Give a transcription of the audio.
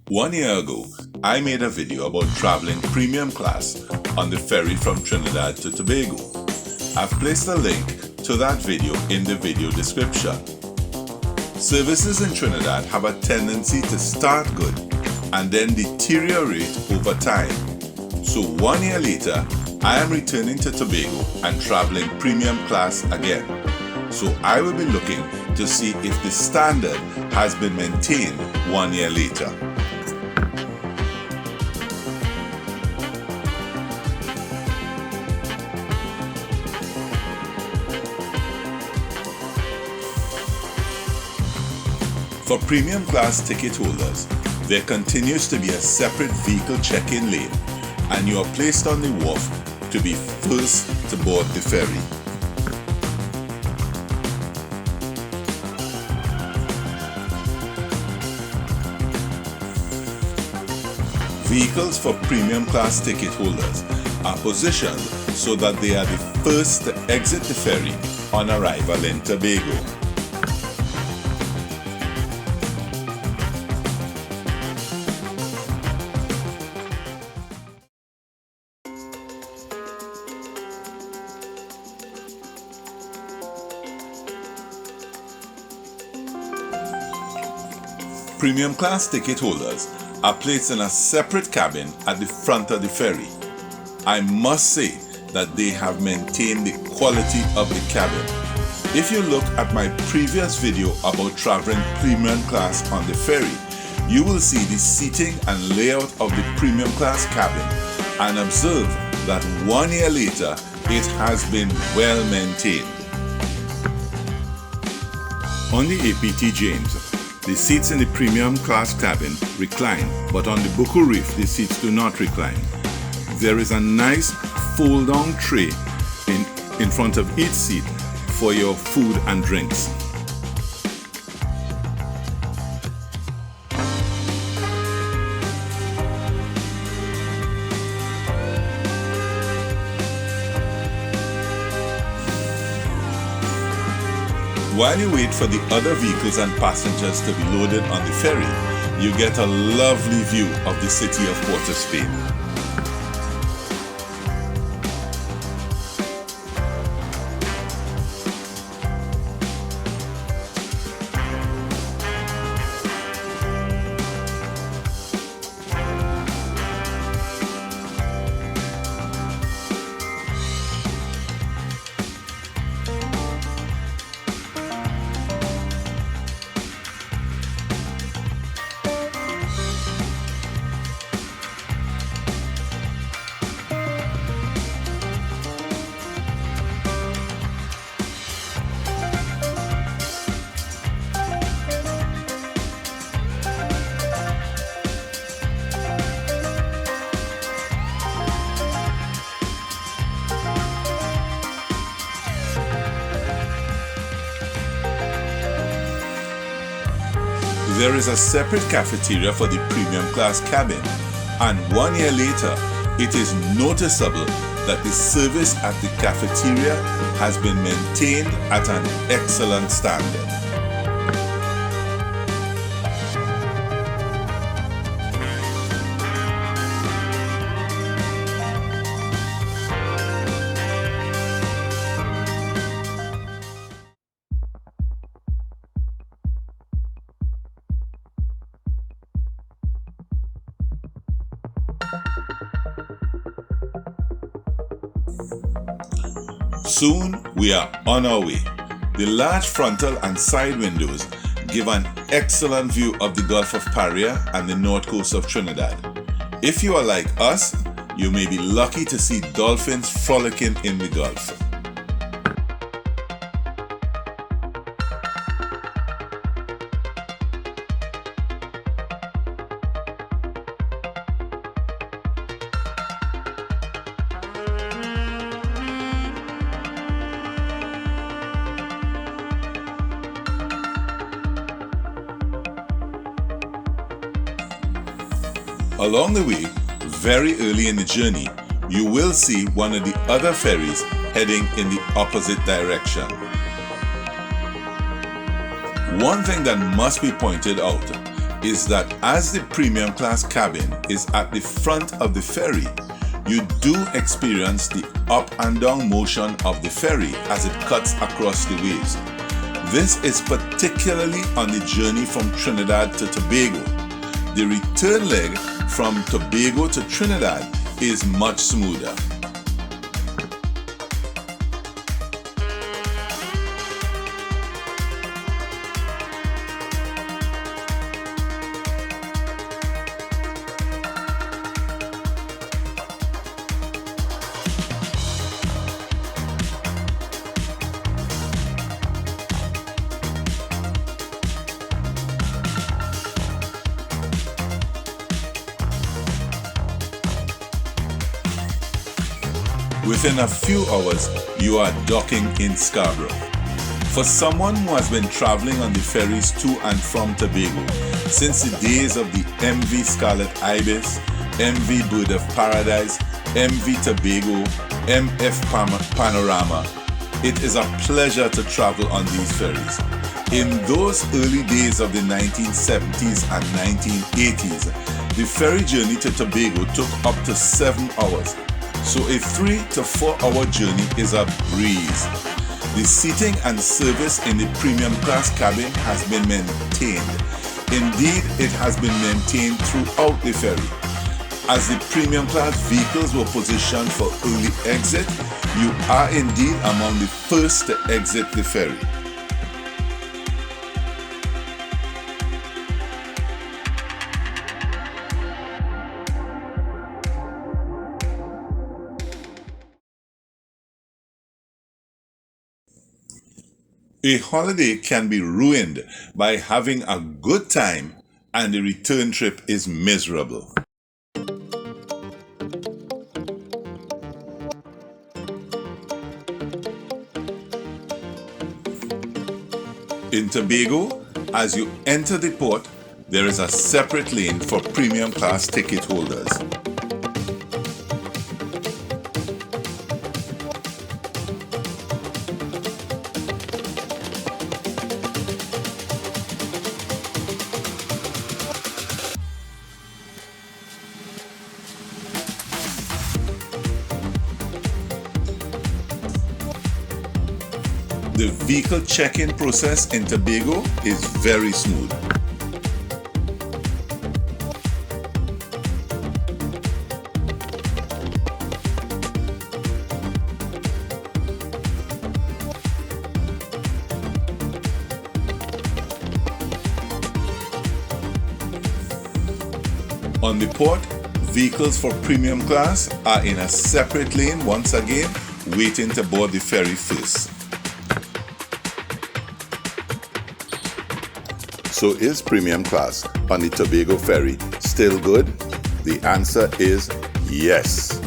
1 year ago, I made a video about traveling premium class on the ferry from Trinidad to Tobago. I've placed a link to that video in the video description. Services in Trinidad have a tendency to start good and then deteriorate over time. So 1 year later, I am returning to Tobago and traveling premium class again. So I will be looking to see if the standard has been maintained 1 year later. For premium class ticket holders, there continues to be a separate vehicle check-in lane, and you are placed on the wharf to be first to board the ferry. Vehicles for premium class ticket holders are positioned so that they are the first to exit the ferry on arrival in Tobago. Premium class ticket holders are placed in a separate cabin at the front of the ferry. I must say that they have maintained the quality of the cabin. If you look at my previous video about traveling premium class on the ferry, you will see the seating and layout of the premium class cabin and observe that 1 year later it has been well maintained. On the APT James, the seats in the premium class cabin recline, but on the Buku Reef the seats do not recline. There is a nice fold-down tray in front of each seat for your food and drinks. While you wait for the other vehicles and passengers to be loaded on the ferry, you get a lovely view of the city of Port of Spain. There is a separate cafeteria for the premium class cabin, and 1 year later, it is noticeable that the service at the cafeteria has been maintained at an excellent standard. Soon we are on our way. The large frontal and side windows give an excellent view of the Gulf of Paria and the north coast of Trinidad. If you are like us, you may be lucky to see dolphins frolicking in the Gulf. Along the way, very early in the journey, you will see one of the other ferries heading in the opposite direction. One thing that must be pointed out is that as the premium class cabin is at the front of the ferry, you do experience the up and down motion of the ferry as it cuts across the waves. This is particularly on the journey from Trinidad to Tobago. The return leg from Tobago to Trinidad is much smoother. Within a few hours, you are docking in Scarborough. For someone who has been traveling on the ferries to and from Tobago since the days of the MV Scarlet Ibis, MV Bird of Paradise, MV Tobago, MF Panorama, it is a pleasure to travel on these ferries. In those early days of the 1970s and 1980s, the ferry journey to Tobago took up to 7 hours. So a 3 to 4 hour journey is a breeze. The seating and service in the premium class cabin has been maintained. Indeed, it has been maintained throughout the ferry. As the premium class vehicles were positioned for early exit, you are indeed among the first to exit the ferry. A holiday can be ruined by having a good time and the return trip is miserable. In Tobago, as you enter the port, there is a separate lane for premium class ticket holders. The vehicle check-in process in Tobago is very smooth. On the port, vehicles for premium class are in a separate lane once again, waiting to board the ferry first. So is premium class on the Tobago ferry still good? The answer is yes.